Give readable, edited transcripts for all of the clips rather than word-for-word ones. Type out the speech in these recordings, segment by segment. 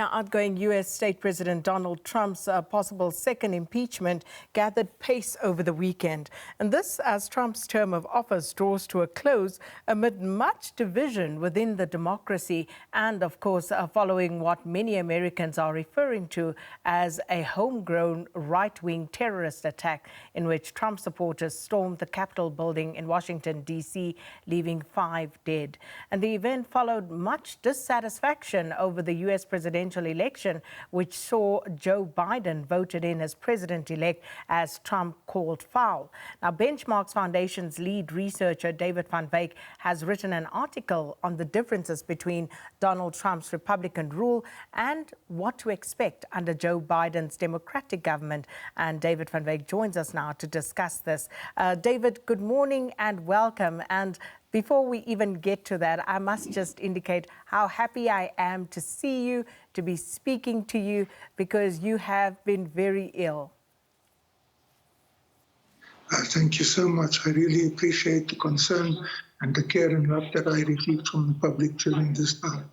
Now, outgoing U.S. State President Donald Trump's possible second impeachment gathered pace over the weekend. And this as Trump's term of office draws to a close amid much division within the democracy and, of course, following what many Americans are referring to as a homegrown right-wing terrorist attack in which Trump supporters stormed the Capitol building in Washington, D.C., leaving 5 dead. And the event followed much dissatisfaction over the U.S. presidential election, which saw Joe Biden voted in as president-elect as Trump called foul. Now, Benchmarks Foundation's lead researcher, David van Wyk, has written an article on the differences between Donald Trump's Republican rule and what to expect under Joe Biden's Democratic government. And David van Wyk joins us now to discuss this. David, good morning and welcome. And before we even get to that, I must just indicate how happy I am to see you, to be speaking to you, because you have been very ill. Thank you so much. I really appreciate the concern and the care and love that I received from the public during this time.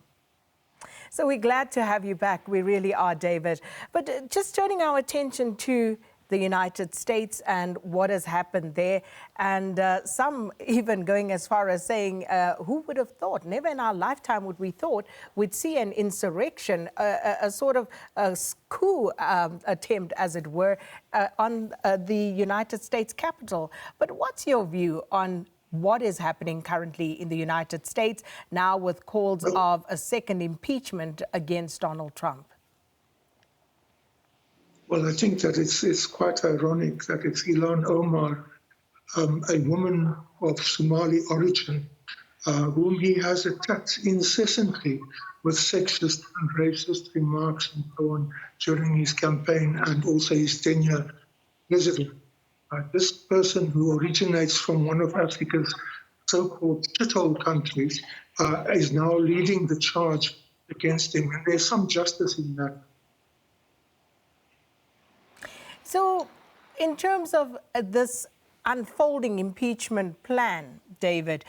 So we're glad to have you back. We really are, David. But just turning our attention to the United States and what has happened there, and some even going as far as saying, who would have thought, never in our lifetime would we thought we'd see an insurrection, a sort of a coup attempt, as it were, on the United States Capitol. But what's your view on what is happening currently in the United States now with calls of a second impeachment against Donald Trump? Well, I think that it's quite ironic that it's Ilhan Omar, a woman of Somali origin, whom he has attacked incessantly with sexist and racist remarks and so on during his campaign and also his tenure president. This person who originates from one of Africa's so-called shithole countries is now leading the charge against him, and there's some justice in that. So, in terms of this unfolding impeachment plan, David,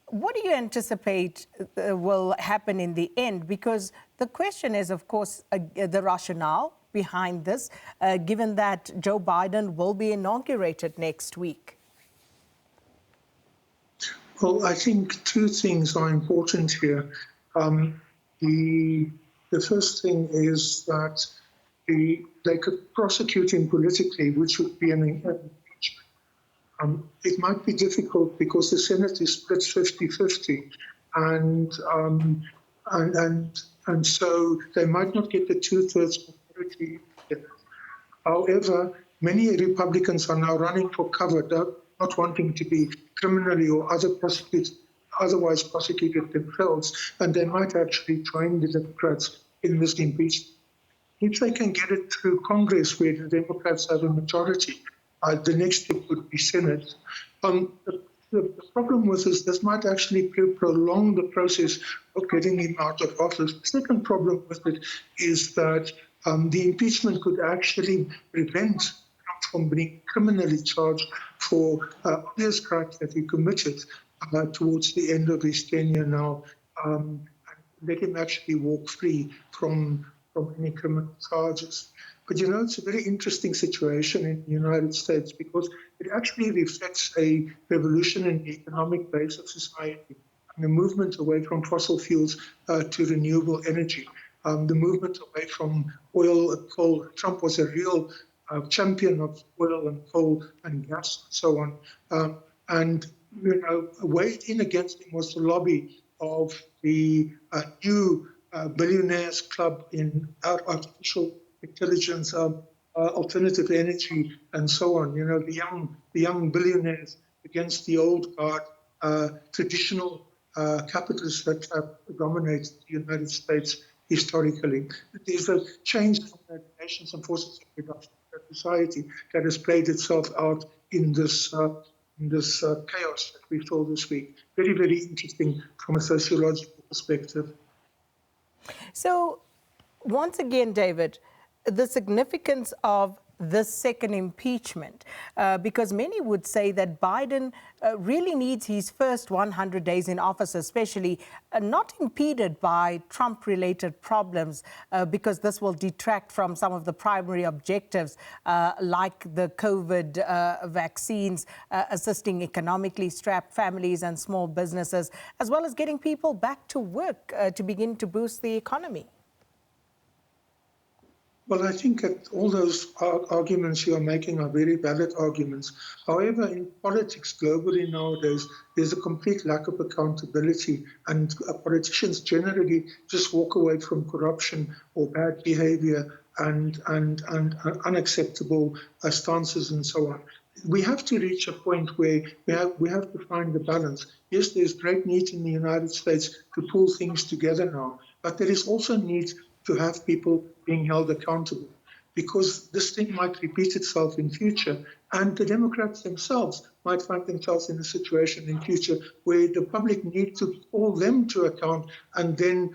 what do you anticipate will happen in the end? Because the question is, of course, the rationale behind this, given that Joe Biden will be inaugurated next week. Well, I think two things are important here. The first thing is that they could prosecute him politically, which would be an impeachment. It might be difficult because the Senate is split 50-50, and so they might not get the 2/3 majority. However, many Republicans are now running for cover, not wanting to be criminally or otherwise prosecuted themselves, and they might actually join the Democrats in this impeachment. If they can get it through Congress, where the Democrats have a majority, the next step would be Senate. The problem with this might actually prolong the process of getting him out of office. The second problem with it is that the impeachment could actually prevent Trump from being criminally charged for obvious crimes that he committed towards the end of his tenure now, and let him actually walk free from any criminal charges. But you know, it's a very interesting situation in the United States because it actually reflects a revolution in the economic base of society and the movement away from fossil fuels to renewable energy, the movement away from oil and coal. Trump was a real champion of oil and coal and gas and so on. And, you know, weighed in against him was the lobby of the new billionaires club in artificial intelligence, alternative energy, and so on. You know, the young billionaires against the old guard, traditional capitalists that have dominated the United States historically. There's a change in the nations and forces of production society that has played itself out in this chaos that we saw this week. Very, very interesting from a sociological perspective. So, once again, David, the significance of this second impeachment? Because many would say that Biden really needs his first 100 days in office, especially not impeded by Trump-related problems, because this will detract from some of the primary objectives, like the COVID vaccines, assisting economically strapped families and small businesses, as well as getting people back to work to begin to boost the economy. Well, I think that all those arguments you are making are very valid arguments. However, in politics globally nowadays, there's a complete lack of accountability, and politicians generally just walk away from corruption or bad behavior and unacceptable stances and so on. We have to reach a point where we have to find the balance. Yes, there's great need in the United States to pull things together now, but there is also need to have people being held accountable, because this thing might repeat itself in future, and the Democrats themselves might find themselves in a situation in future where the public need to call them to account, and then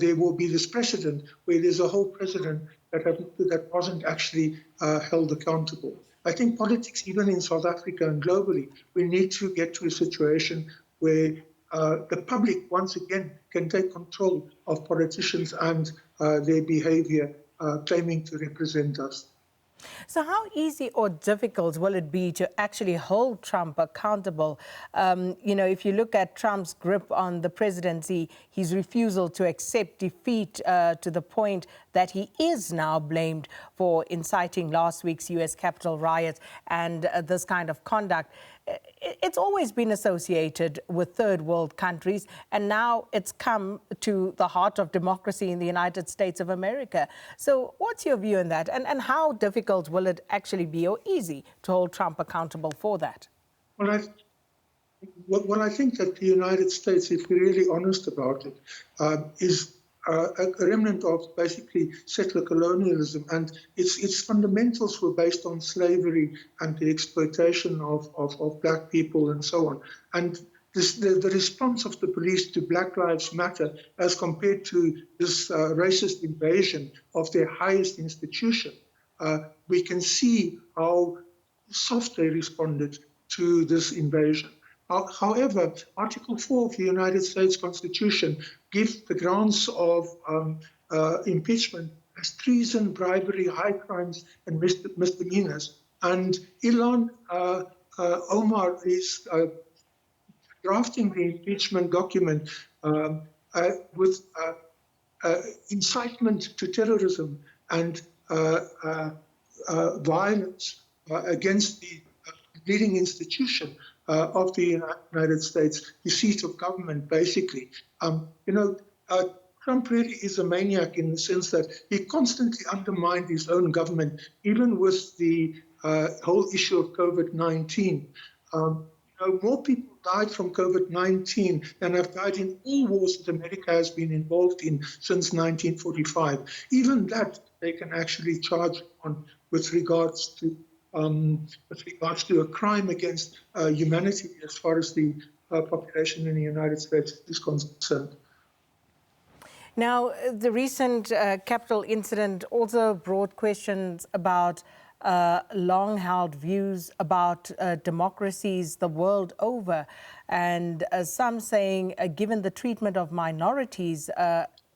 there will be this precedent where there's a whole president that wasn't actually held accountable. I think politics, even in South Africa and globally, we need to get to a situation where the public once again can take control of politicians and their behavior, claiming to represent us. So how easy or difficult will it be to actually hold Trump accountable? If you look at Trump's grip on the presidency, his refusal to accept defeat to the point that he is now blamed for inciting last week's U.S. Capitol riots and this kind of conduct. It's always been associated with third world countries, and now it's come to the heart of democracy in the United States of America. So what's your view on that? And how difficult will it actually be, or easy, to hold Trump accountable for that? Well, I think that the United States, if we're really honest about it, is a remnant of basically settler colonialism, and its fundamentals were based on slavery and the exploitation of black people and so on. And the response of the police to Black Lives Matter as compared to this racist invasion of their highest institution, we can see how soft they responded to this invasion. However, Article 4 of the United States Constitution gives the grounds of impeachment as treason, bribery, high crimes, and misdemeanors. And Ilhan Omar is drafting the impeachment document with incitement to terrorism and violence against the leading institution of the United States, the seat of government, basically. Trump really is a maniac in the sense that he constantly undermined his own government, even with the whole issue of COVID-19. More people died from COVID-19 than have died in all wars that America has been involved in since 1945. Even that they can actually charge on with regards to a crime against humanity as far as the population in the United States is concerned. Now, the recent Capitol incident also brought questions about long-held views about democracies the world over, and some saying, given the treatment of minorities,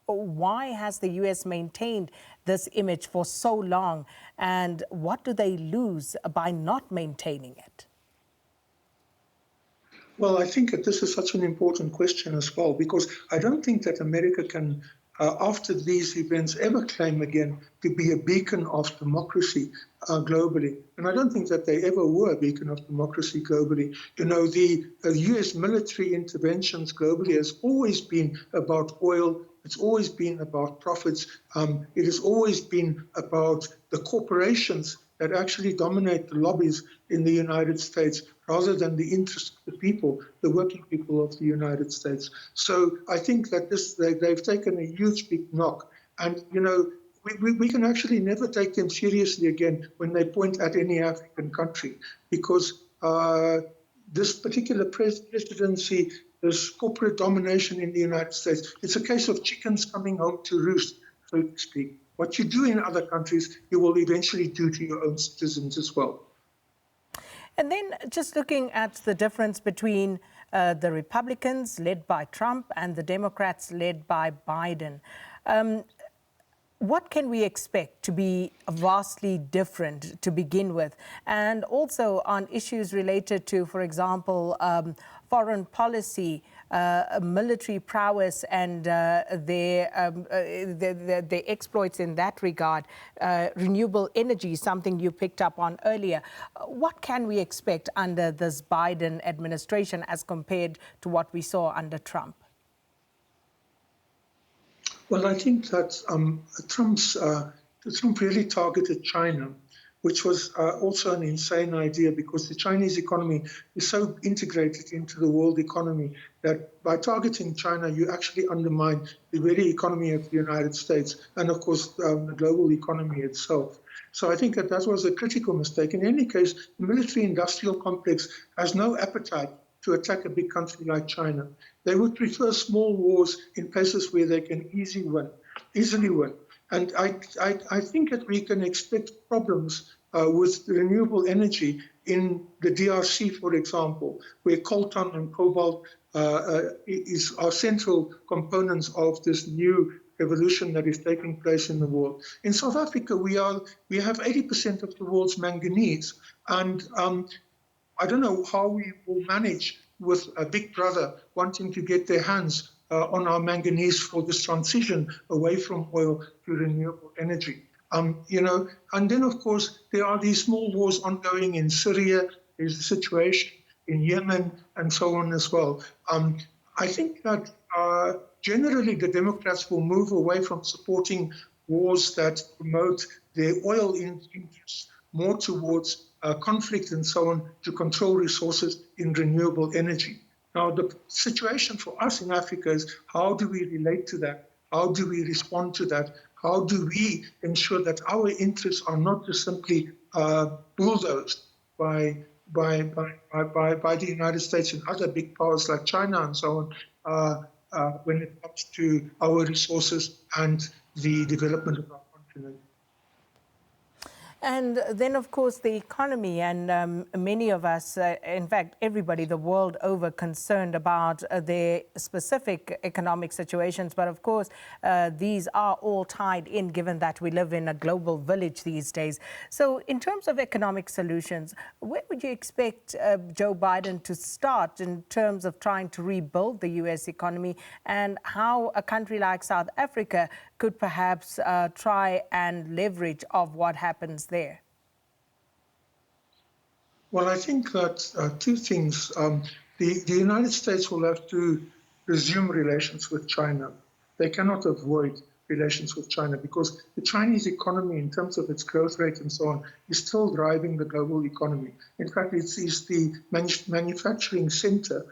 why has the U.S. maintained this image for so long, and what do they lose by not maintaining it? Well, I think that this is such an important question as well, because I don't think that America can, after these events, ever claim again to be a beacon of democracy globally. And I don't think that they ever were a beacon of democracy globally. The U.S. military interventions globally has always been about oil. It's always been about profits. It has always been about the corporations that actually dominate the lobbies in the United States rather than the interests of the people, the working people of the United States. So I think that they've taken a huge big knock. And, we can actually never take them seriously again when they point at any African country, because this particular presidency, this corporate domination in the United States, it's a case of chickens coming home to roost, so to speak. What you do in other countries, you will eventually do to your own citizens as well. And then just looking at the difference between the Republicans led by Trump and the Democrats led by Biden. What can we expect to be vastly different to begin with? And also on issues related to, for example, foreign policy, military prowess and their exploits in that regard, renewable energy, something you picked up on earlier. What can we expect under this Biden administration as compared to what we saw under Trump? Well, I think that Trump really targeted China, which was also an insane idea because the Chinese economy is so integrated into the world economy that by targeting China, you actually undermine the very economy of the United States and, of course, the global economy itself. So I think that was a critical mistake. In any case, the military-industrial complex has no appetite to attack a big country like China. They would prefer small wars in places where they can easily win. And I think that we can expect problems with renewable energy in the DRC, for example, where coltan and cobalt are central components of this new revolution that is taking place in the world. In South Africa, we have 80% of the world's manganese, and I don't know how we will manage with a big brother wanting to get their hands on our manganese for this transition away from oil to renewable energy. And then, of course, there are these small wars ongoing in Syria. There's a situation in Yemen and so on as well. I think that generally the Democrats will move away from supporting wars that promote their oil interests more towards conflict and so on to control resources in renewable energy. Now, the situation for us in Africa is how do we relate to that? How do we respond to that? How do we ensure that our interests are not just simply bulldozed by the United States and other big powers like China and so on when it comes to our resources and the development of our continent? And then, of course, the economy, and many of us, in fact, everybody the world over, concerned about their specific economic situations. But of course, these are all tied in, given that we live in a global village these days. So in terms of economic solutions, where would you expect Joe Biden to start in terms of trying to rebuild the U.S. economy, and how a country like South Africa could perhaps try and leverage of what happens there? Well, I think that two things. The United States will have to resume relations with China. They cannot avoid relations with China because the Chinese economy, in terms of its growth rate and so on, is still driving the global economy. In fact, it's the manufacturing center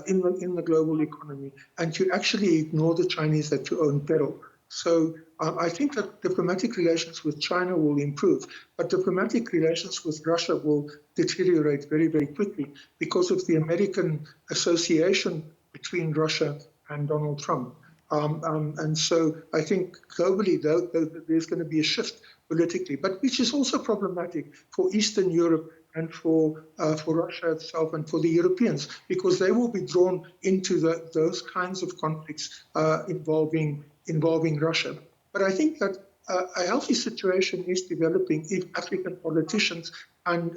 in the global economy, and you actually ignore the Chinese at your own peril. So I think that diplomatic relations with China will improve, but diplomatic relations with Russia will deteriorate very, very quickly because of the American association between Russia and Donald Trump. And so I think globally, there's going to be a shift politically, but which is also problematic for Eastern Europe and for Russia itself and for the Europeans, because they will be drawn into those kinds of conflicts involving Russia. But I think that a healthy situation is developing if African politicians and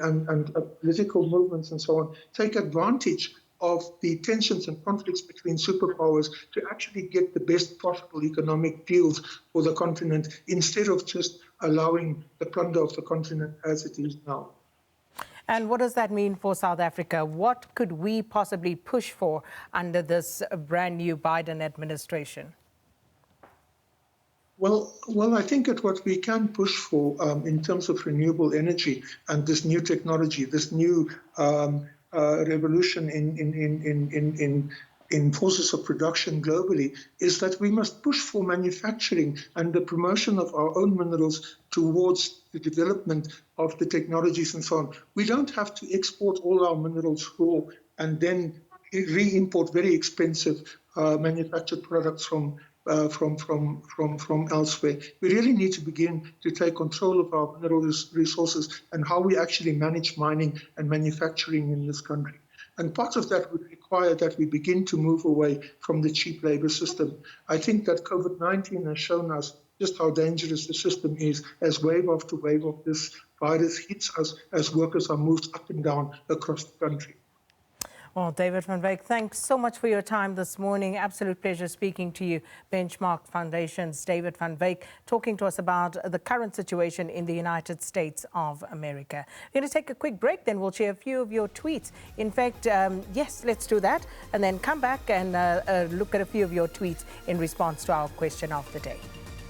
political movements and so on take advantage of the tensions and conflicts between superpowers to actually get the best possible economic deals for the continent instead of just allowing the plunder of the continent as it is now. And what does that mean for South Africa? What could we possibly push for under this brand new Biden administration? Well, I think that what we can push for in terms of renewable energy and this new technology, this new revolution in forces of production globally, is that we must push for manufacturing and the promotion of our own minerals towards the development of the technologies and so on. We don't have to export all our minerals raw and then re-import very expensive manufactured products from from elsewhere. We really need to begin to take control of our mineral resources and how we actually manage mining and manufacturing in this country. And part of that would require that we begin to move away from the cheap labor system. I think that COVID-19 has shown us just how dangerous the system is as wave after wave of this virus hits us as workers are moved up and down across the country. Well, David van Wyk, thanks so much for your time this morning. Absolute pleasure speaking to you. Benchmark Foundation's David van Wyk talking to us about the current situation in the United States of America. We're going to take a quick break, then we'll share a few of your tweets. In fact, yes, let's do that, and then come back and look at a few of your tweets in response to our question of the day.